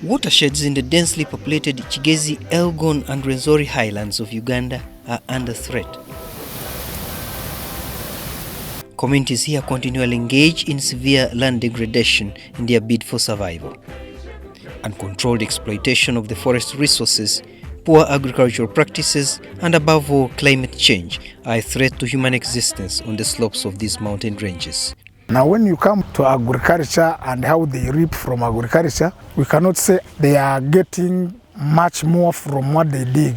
Watersheds in the densely populated Kigezi, Elgon and Rwenzori highlands of Uganda are under threat. Communities here continually engage in severe land degradation in their bid for survival. Uncontrolled exploitation of the forest resources, poor agricultural practices, and above all, climate change are a threat to human existence on the slopes of these mountain ranges. Now when you come to agriculture and how they reap from agriculture, we cannot say they are getting much more from what they dig,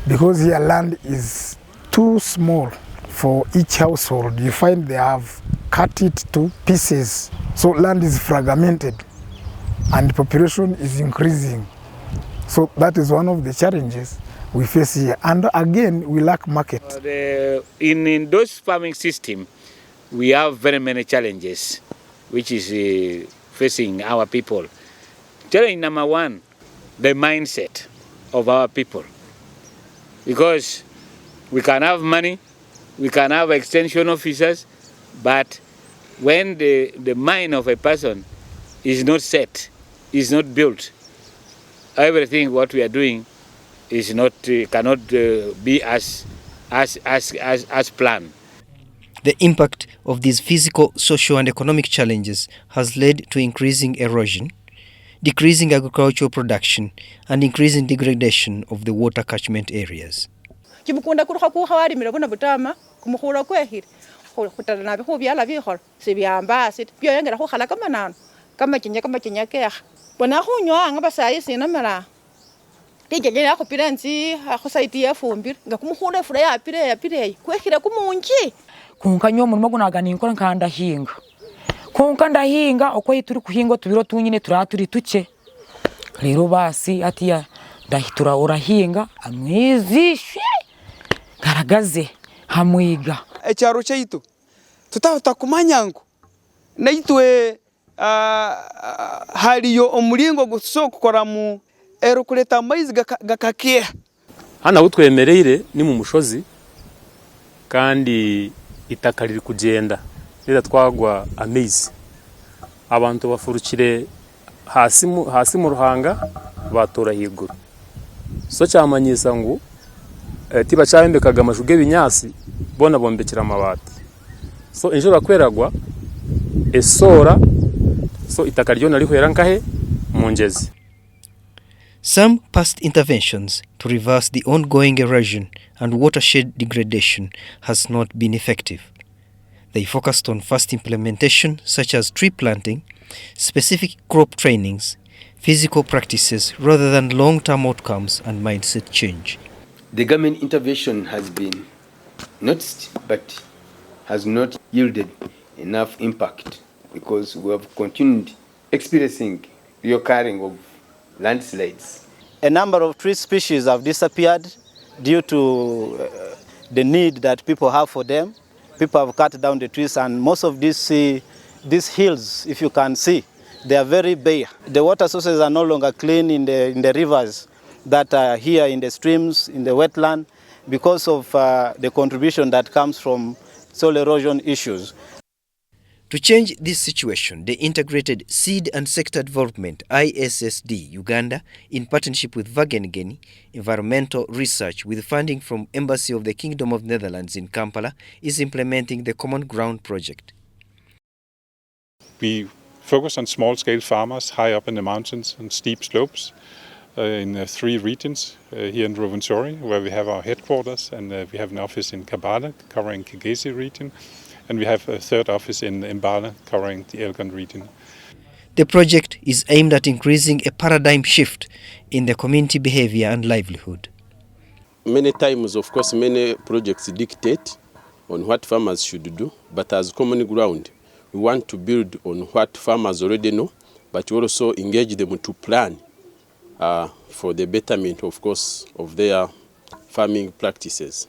because here land is too small for each household. You find they have cut it to pieces, so land is fragmented and population is increasing. So that is one of the challenges we face here. And again, we lack market. In those farming system, we have very many challenges which is facing our people. Challenge number one, the mindset of our people. Because we can have money, we can have extension officers, but when the mind of a person is not set, is not built, everything what we are doing is not cannot be as planned. The impact of these physical, social and economic challenges has led to increasing erosion, decreasing agricultural production and increasing degradation of the water catchment areas. Kunka nyo murimo gunagana inkora nkandahinga kunka ndahinga uko turi kuhinga tubiro tunyine turaturi tuke rero basi atiya ndahitura urahinga amwizishe garagaze hamwiga ecyaro cyaitu tutafata kumanyango naitwe haliyo omulingo gusokora mu erukuleta amaizi gakakeha hana utwemereire ni mu mushozi kandi itaka riri kugenda rira twagwa amezi abantu bafurukire hasi mu ruhanga batora higuru so cyamanyisa ngo tiba cyahembekaga amashuge binyasi bona bombekira amabati so injura kweragwa esora so itaka ryo nari hwera nkahe mungezi. Some past interventions to reverse the ongoing erosion and watershed degradation has not been effective. They focused on fast implementation such as tree planting, specific crop trainings, physical practices rather than long-term outcomes and mindset change. The government intervention has been noticed but has not yielded enough impact because we have continued experiencing reoccurring of landslides. A number of tree species have disappeared due to the need that people have for them. People have cut down the trees, and most of these hills, if you can see, they are very bare. The water sources are no longer clean in the rivers that are here in the streams, in the wetland, because of the contribution that comes from soil erosion issues. To change this situation, the Integrated Seed and Sector Development ISSD Uganda, in partnership with Wageningen Environmental Research with funding from Embassy of the Kingdom of Netherlands in Kampala, is implementing the CommonGround project. We focus on small-scale farmers high up in the mountains and steep slopes in 3 regions here in Rwenzori, where we have our headquarters, and we have an office in Kabale covering Kigezi region. And we have a 3rd office in Mbala covering the Elgon region. The project is aimed at increasing a paradigm shift in the community behavior and livelihood. Many times, of course, many projects dictate on what farmers should do, but as CommonGround, we want to build on what farmers already know, but we also engage them to plan for the betterment, of course, of their farming practices.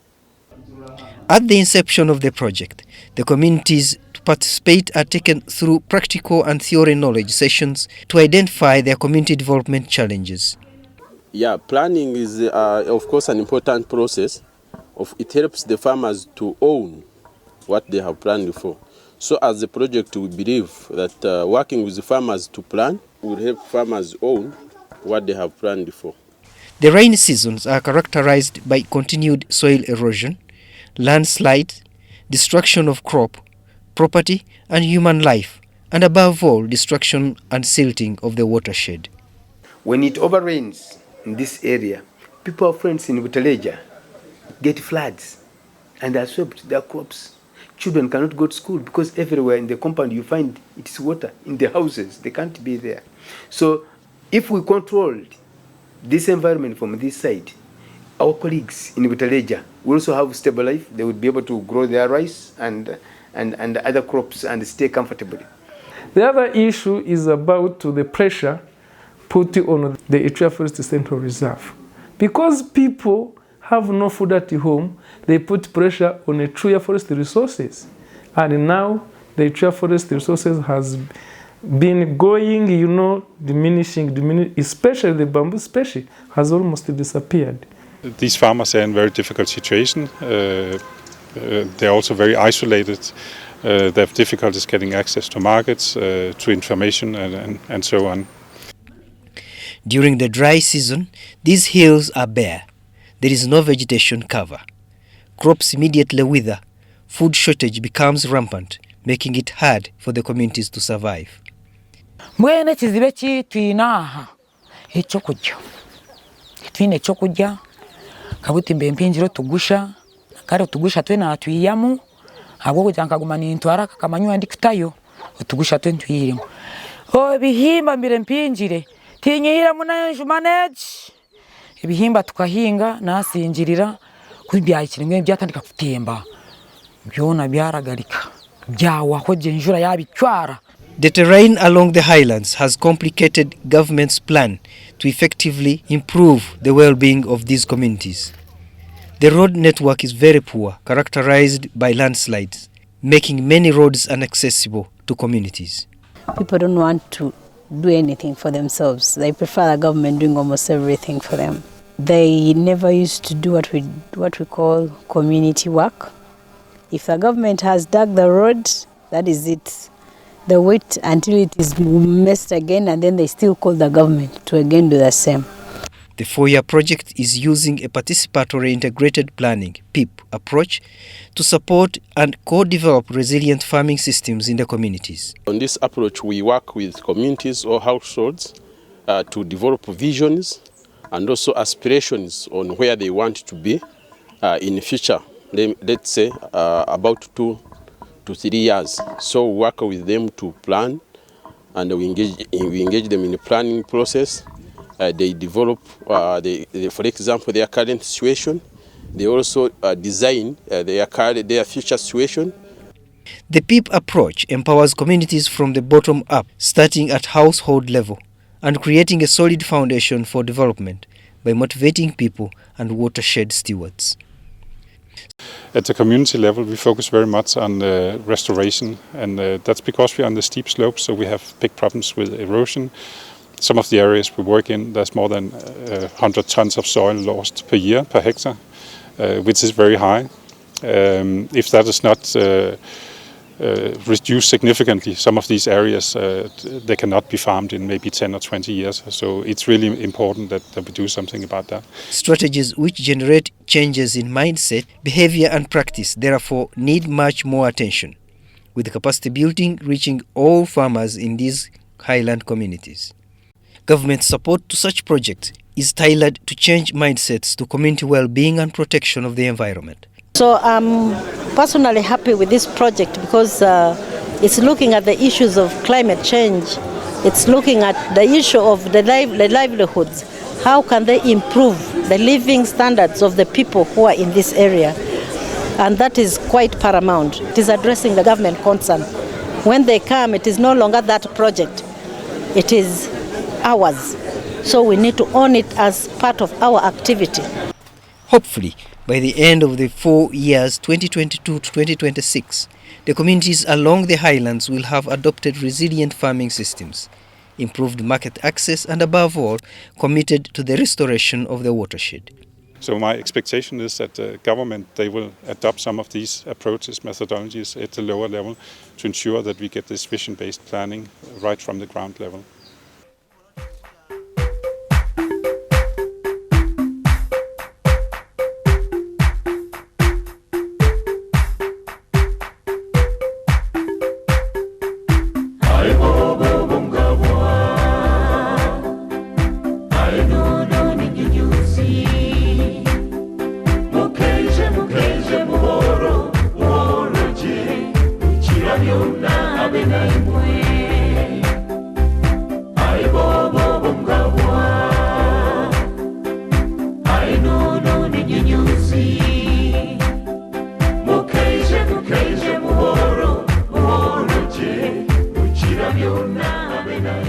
At the inception of the project, the communities to participate are taken through practical and theory knowledge sessions to identify their community development challenges. Yeah, planning is, of course, an important process. It helps the farmers to own what they have planned for. So as a project, we believe that working with the farmers to plan will help farmers own what they have planned for. The rainy seasons are characterized by continued soil erosion, landslides, destruction of crop, property and human life, and above all, destruction and silting of the watershed. When it overrains in this area, people, friends in Butaleja, get floods and are swept their crops. Children cannot go to school because everywhere in the compound you find it is water. In the houses, they can't be there. So if we controlled this environment from this side, our colleagues in Butaleja will also have stable life. They would be able to grow their rice and other crops and stay comfortably. The other issue is about the pressure put on the Eritrea Forest Central Reserve. Because people have no food at home, they put pressure on Eritrea Forest resources. And now the Eritrea Forest resources has been going, diminishing, especially the bamboo species has almost disappeared. These farmers are in a very difficult situation. They're also very isolated. They have difficulties getting access to markets, to information and so on. During the dry season, these hills are bare. There is no vegetation cover. Crops immediately wither. Food shortage becomes rampant, making it hard for the communities to survive. Mwene kizibe kitwinaha ekyokulya. Twine ekyokulya kabuti mbempinjiro tugusha kare tugusha twena atwiyamu abo kujanga gumani ntwara kakamanywa ndikutayo tugusha twentwirimo. Bihimba mbire mpinjire tinyira munanju manage ibihimba tukahinga nasinjirira kubyakirwe byatandika kutemba byona byaragarika byawaho jenjura yabitwara. The terrain along the highlands has complicated government's plan to effectively improve the well-being of these communities. The road network is very poor, characterized by landslides, making many roads inaccessible to communities. People don't want to do anything for themselves. They prefer the government doing almost everything for them. They never used to do what we call community work. If the government has dug the road, that is it. They wait until it is messed again and then they still call the government to again do the same. The 4-year project is using a participatory integrated planning (PIP) approach to support and co-develop resilient farming systems in the communities. On this approach, we work with communities or households to develop visions and also aspirations on where they want to be in the future. Let's say about 2 to 3 years. So we work with them to plan, and we engage them in the planning process. They develop, for example, their current situation. They also design their future situation. The PIP approach empowers communities from the bottom up, starting at household level and creating a solid foundation for development by motivating people and watershed stewards. At the community level, we focus very much on restoration, and that's because we're on the steep slopes, so we have big problems with erosion. Some of the areas we work in, there's more than 100 tons of soil lost per year, per hectare, which is very high. If that is not reduced significantly, some of these areas, they cannot be farmed in maybe 10 or 20 years. So it's really important that we do something about that. Strategies which generate changes in mindset, behavior and practice therefore need much more attention, with capacity building reaching all farmers in these highland communities. Government support to such projects is tailored to change mindsets to community well-being and protection of the environment. So I'm personally happy with this project because it's looking at the issues of climate change. It's looking at the issue of the livelihoods. How can they improve the living standards of the people who are in this area? And that is quite paramount. It is addressing the government concern. When they come, it is no longer that project. It is ours. So we need to own it as part of our activity. Hopefully, by the end of the 4 years 2022 to 2026, the communities along the highlands will have adopted resilient farming systems, improved market access and above all, committed to the restoration of the watershed. So my expectation is that the government, they will adopt some of these approaches, methodologies at the lower level to ensure that we get this vision-based planning right from the ground level. byonna abe naimwe ai bobo bungabwa ai nono ni nyunyuzi mukeje muhoro je ukira byonna abe naimwe